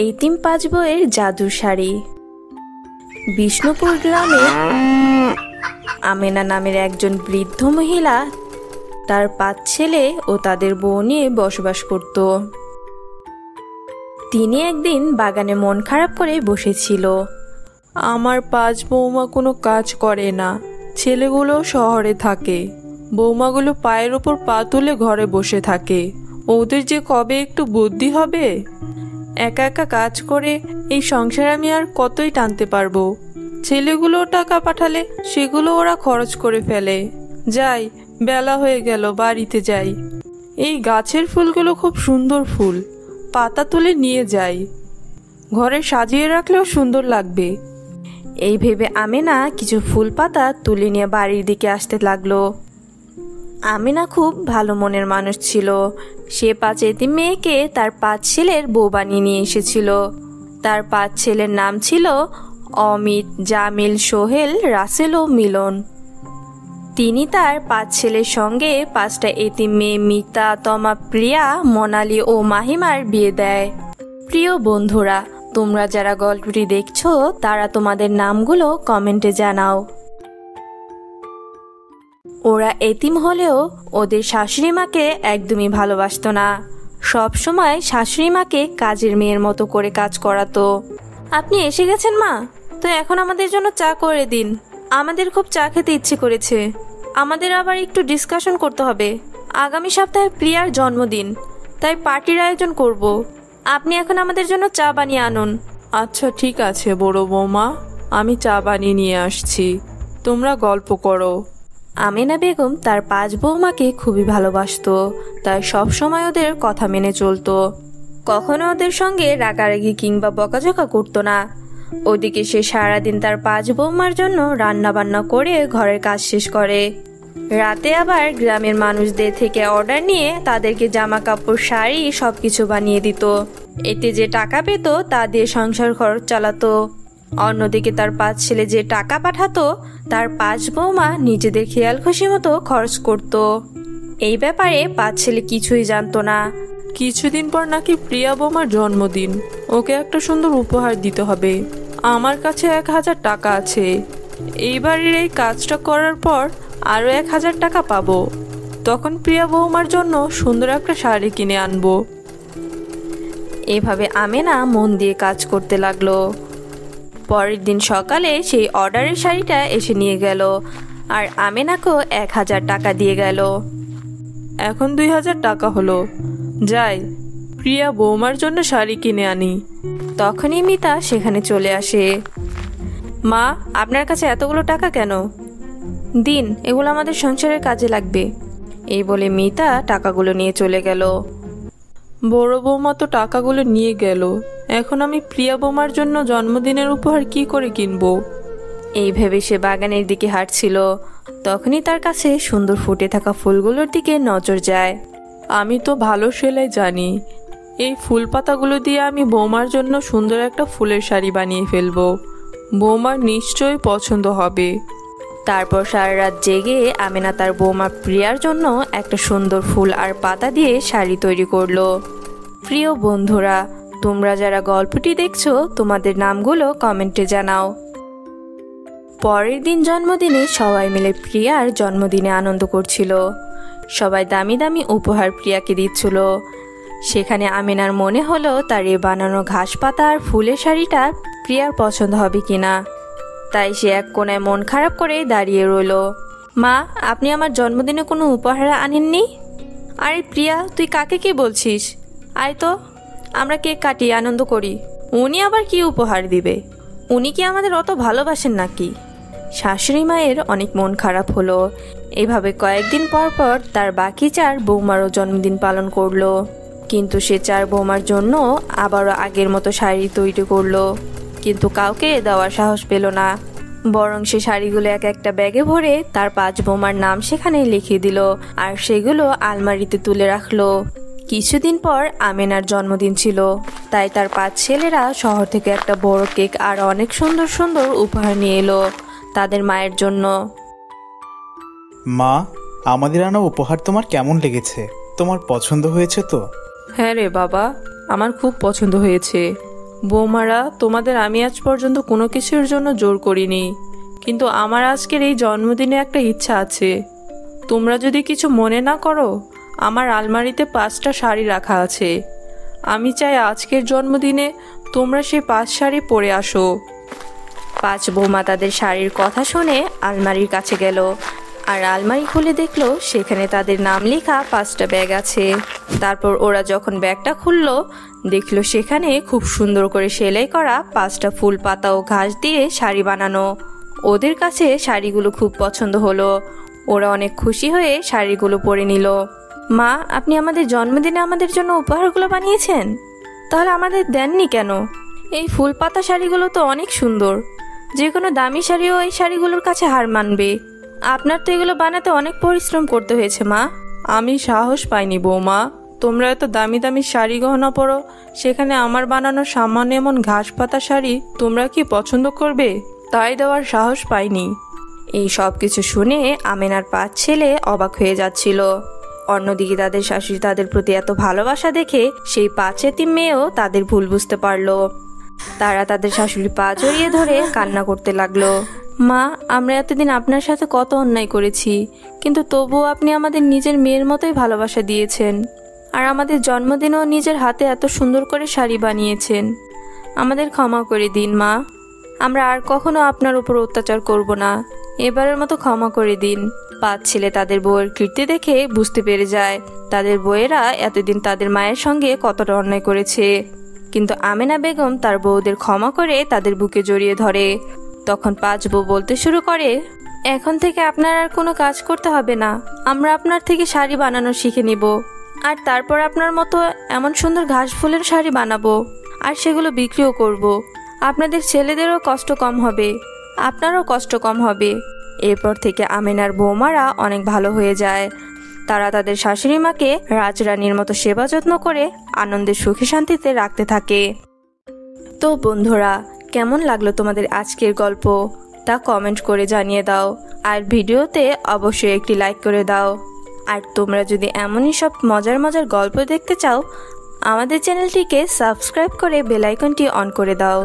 এতিম পাঁচ বউয়ের জাদুর শাড়ি। বিষ্ণুপুর গ্রামে আমেনা নামের একজন বৃদ্ধ মহিলা তার 5 ছেলে ও তাদের বউ নিয়ে বসবাস করত। তিনি একদিন বাগানে মন খারাপ করে বসেছিল। আমার 5 বৌমা কোনো কাজ করে না, ছেলেগুলো শহরে থাকে। বৌমাগুলো পায়ের ওপর পা তুলে ঘরে বসে থাকে। ওদের যে কবে একটু বুদ্ধি হবে। একা একা কাজ করে এই সংসার আমি আর কতই টানতে পারবো। ছেলেগুলো টাকা পাঠালে সেগুলো ওরা খরচ করে ফেলে। যাই, বেলা হয়ে গেল, বাড়িতে যাই। এই গাছের ফুলগুলো খুব সুন্দর ফুল, পাতা তুলে নিয়ে যাই, ঘরে সাজিয়ে রাখলেও সুন্দর লাগবে। এই ভেবে আমেনা কিছু ফুল পাতা তুলে নিয়ে বাড়ির দিকে আসতে লাগলো। আমেনা খুব ভালো মনের মানুষ ছিল। সে 5 এতিম মেয়েকে তার 5 ছেলের বউ বানিয়ে নিয়ে এসেছিল। তার 5 ছেলের নাম ছিল অমিত, জামিল, সোহেল, রাসেল ও মিলন। তিনি তার 5 ছেলের সঙ্গে 5টা এতিম মেয়ে মিতা, তমা, প্রিয়া, মোনালি ও মাহিমার বিয়ে দেয়। প্রিয় বন্ধুরা, তোমরা যারা গল্পটি দেখছো তারা তোমাদের নামগুলো কমেন্টে জানাও। ওরা এতিম হলেও ওদের শাশুড়ি মাকে একদমই ভালোবাসতো না। সব সময় শাশুড়ি মাকে কাজের মেয়ের মতো করে কাজ করাতো। আপনি এসে গেছেন মা, তো এখন আমাদের জন্য চা করে দিন। আমাদের খুব চা খেতে ইচ্ছে করেছে। আমাদের আবার একটু ডিসকাশন করতে হবে। আগামী সপ্তাহে প্রিয়ার জন্মদিন, তাই পার্টির আয়োজন করব। আপনি এখন আমাদের জন্য চা বানিয়ে আনুন। আচ্ছা ঠিক আছে বড় বৌমা, আমি চা বানিয়ে নিয়ে আসছি, তোমরা গল্প করো। আমেনা বেগম তার 5 বৌমাকে খুবই ভালোবাসতো, তাই সব সময় ওদের কথা মেনে চলতো। কখনো ওদের সঙ্গে রাগারাগি কিংবা বকাঝকা করতো না। ওদিকে সে সারাদিন তার 5 বৌমার জন্য রান্না বান্না করে ঘরের কাজ শেষ করে। রাতে আবার গ্রামের মানুষদের থেকে অর্ডার নিয়ে তাদেরকে জামা কাপড়, শাড়ি সবকিছু বানিয়ে দিত। এতে যে টাকা পেত তা দিয়ে সংসার খরচ চালাতো। অন্যদিকে তার 5 ছেলে যে টাকা পাঠাতো তার 5 বৌমা নিজেদের খেয়াল খুশি মতো খরচ করত। এই ব্যাপারে 5 ছেলে কিছুই জানতো না। কিছুদিন পর নাকি প্রিয়া বৌমার জন্মদিন, ওকে একটা সুন্দর উপহার দিতে হবে। আমার কাছে 1000 টাকা আছে। এইবারের এই কাজটা করার পর আরো 1000 টাকা পাবো। তখন প্রিয়া বৌমার জন্য সুন্দর একটা শাড়ি কিনে আনবো। এভাবে আমেনা মন দিয়ে কাজ করতে লাগলো। পরের দিন সকালে সেই অর্ডারের শাড়িটা এসে নিয়ে গেল আর আমেনাকেও 1000 টাকা দিয়ে গেল। এখন 2000 টাকা হলো। যাই, প্রিয়া বৌমার জন্য শাড়ি কিনে আনি। তখনই মিতা সেখানে চলে আসে। মা, আপনার কাছে এতগুলো টাকা কেন? দিন, এগুলো আমাদের সংসারের কাজে লাগবে। এই বলে মিতা টাকাগুলো নিয়ে চলে গেল। বড় বৌমা তো টাকাগুলো নিয়ে গেল, এখন আমি প্রিয়া বৌমার জন্য জন্মদিনের উপহার কি করে কিনবো? এই ভেবে সে বাগানের দিকে হাঁটছিল। তখনই তার কাছে সুন্দর ফুটে থাকা ফুলগুলোর দিকে নজর যায়। আমি তো ভালো সেলাই জানি, এই ফুল পাতাগুলো দিয়ে আমি বৌমার জন্য সুন্দর একটা ফুলের শাড়ি বানিয়ে ফেলবো। বৌমার নিশ্চয়ই পছন্দ হবে। তারপর সারা রাত জেগে আমেনা তার বৌমা প্রিয়ার জন্য একটা সুন্দর ফুল আর পাতা দিয়ে শাড়ি তৈরি করলো। প্রিয় বন্ধুরা, তোমরা যারা গল্পটি দেখছো তোমাদের নামগুলো কমেন্টে জানাও। পরের দিন জন্মদিনে সবাই মিলে প্রিয়ার জন্মদিনে আনন্দ করছিল। সবাই দামি দামি উপহার প্রিয়াকে দিচ্ছিল। সেখানে আমেনার মনে হলো তার এ বানানো ঘাস পাতা আর ফুলের শাড়িটা প্রিয়ার পছন্দ হবে কিনা। তাই সে এক কোণায় মন খারাপ করে দাঁড়িয়ে রইল। মা, আপনি আমার জন্মদিনে কোনো উপহার আনেননি? আরে প্রিয়া, তুই কাকে কি বলছিস? আয় তো, আমরা কেক কাটি, আনন্দ করি। উনি আবার কি উপহার দিবে? উনি কি আমাদের অত ভালোবাসেন নাকি? শাশুড়ি মায়ের অনেক মন খারাপ হলো। এভাবে কয়েকদিন পর পর তার বাকি 4 বৌমারও জন্মদিন পালন করলো। কিন্তু সে 4 বৌমার জন্য আবারও আগের মতো শাড়ি তৈরি করলো, কিন্তু কাউকে দেওয়ার সাহস পেল না। বরং সে শাড়িগুলো এক একটা ব্যাগে ভরে তার 5 বৌমার নাম সেখানে লিখে দিল আর সেগুলো আলমারিতে তুলে রাখলো। কিছুদিন পর আমেনার জন্মদিন ছিল, তাই তার 5 ছেলেরা শহর থেকে একটা বড় কেক আর অনেক সুন্দর সুন্দর উপহার নিয়ে এলো তাদের মায়ের জন্য। মা, আমাদের আনা উপহার তোমার কেমন লেগেছে? তোমার পছন্দ হয়েছে তো? হ্যাঁ রে বাবা, আমার খুব পছন্দ হয়েছে। বৌমারা, তোমাদের আমি আজ পর্যন্ত কোনো কিছুর জন্য জোর করিনি, কিন্তু আমার আজকের এই জন্মদিনে একটা ইচ্ছা আছে। তোমরা যদি কিছু মনে না করো, আমার আলমারিতে 5টা শাড়ি রাখা আছে। আমি চাই আজকের জন্মদিনে তোমরা সেই 5 শাড়ি পরে আসো। 5 বৌমা তাদের শাড়ির কথা শুনে আলমারির কাছে গেল, আর আলমারি খুলে দেখলো সেখানে তাদের নাম লেখা 5টা ব্যাগ আছে। তারপর ওরা যখন ব্যাগটা খুললো, দেখলো সেখানে খুব সুন্দর করে সেলাই করা 5টা ফুল পাতা ও ঘাস দিয়ে শাড়ি বানানো। ওদের কাছে শাড়িগুলো খুব পছন্দ হলো। ওরা অনেক খুশি হয়ে শাড়িগুলো পরে নিল। মা, আপনি আমাদের জন্মদিনে আমাদের জন্য উপহারগুলো বানিয়েছেন, তাহলে আমাদের দেননি কেন? এই ফুল পাতা শাড়িগুলো তো অনেক সুন্দর, যে কোনো দামি শাড়িও এই শাড়িগুলোর কাছে হার মানবে। আপনার তো এগুলো বানাতে অনেক পরিশ্রম করতে হয়েছে মা। আমি সাহস পাইনি বৌমা, তোমরা এত দামি দামি শাড়ি গহনা পরো, সেখানে আমার বানানো সামান্য এমন ঘাস পাতা শাড়ি তোমরা কি পছন্দ করবে? তাই দেওয়ার সাহস পাইনি। এই সব কিছু শুনে আমেনার 5 ছেলে অবাক হয়ে যাচ্ছিল। অন্যদিকে তাদের শাশুড়ি তাদের প্রতি এত ভালোবাসা দেখে সেই 5 এতিম মেয়েও তাদের ভুল বুঝতে পারলো। তারা তাদের শাশুড়ি পা জড়িয়ে ধরে কান্না করতে লাগলো। মা, আমরা এতদিন আপনার সাথে কত অন্যায় করেছি, কিন্তু তবুও আপনি আমাদের নিজের মেয়ের মতোই ভালোবাসা দিয়েছেন, আর আমাদের জন্মদিনেও নিজের হাতে এত সুন্দর করে শাড়ি বানিয়েছেন। আমাদের ক্ষমা করে দিন মা, আমরা আর কখনো আপনার উপর অত্যাচার করব না, এবারের মতো ক্ষমা করে দিন। 5 ছেলে তাদের বউয়ের কীর্তি দেখে বুঝতে পেরে যায় তাদের বউয়েরা এতদিন তাদের মায়ের সঙ্গে কতটা অন্যায় করেছে। কিন্তু আমেনা বেগম তার বউদের ক্ষমা করে তাদের বুকে জড়িয়ে ধরে। তখন 5 বউ বলতে শুরু করে, এখন থেকে আপনার আর কোনো কাজ করতে হবে না, আমরা আপনার থেকে শাড়ি বানানো শিখে নিব, আর তারপর আপনার মতো এমন সুন্দর ঘাস ফুলের শাড়ি বানাবো, আর সেগুলো বিক্রিও করব। আপনাদের ছেলেদেরও কষ্ট কম হবে, আপনারও কষ্ট কম হবে। এরপর থেকে আমেনার বৌমারা অনেক ভালো হয়ে যায়। তারা তাদের শাশুড়ি মাকে রাজরানীর মতো সেবা যত্ন করে আনন্দে সুখে শান্তিতে রাখতে থাকে। তো বন্ধুরা, কেমন লাগলো তোমাদের আজকের গল্প তা কমেন্ট করে জানিয়ে দাও, আর ভিডিওতে অবশ্যই একটি লাইক করে দাও। আর তোমরা যদি এমনই সব মজার মজার গল্প দেখতে চাও, আমাদের চ্যানেলটিকে সাবস্ক্রাইব করে বেল আইকনটি অন করে দাও।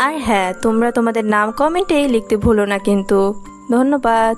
আর হ্যাঁ, তোমরা তোমাদের নাম কমেন্টে লিখতে ভুলো না কিন্তু। ধন্যবাদ।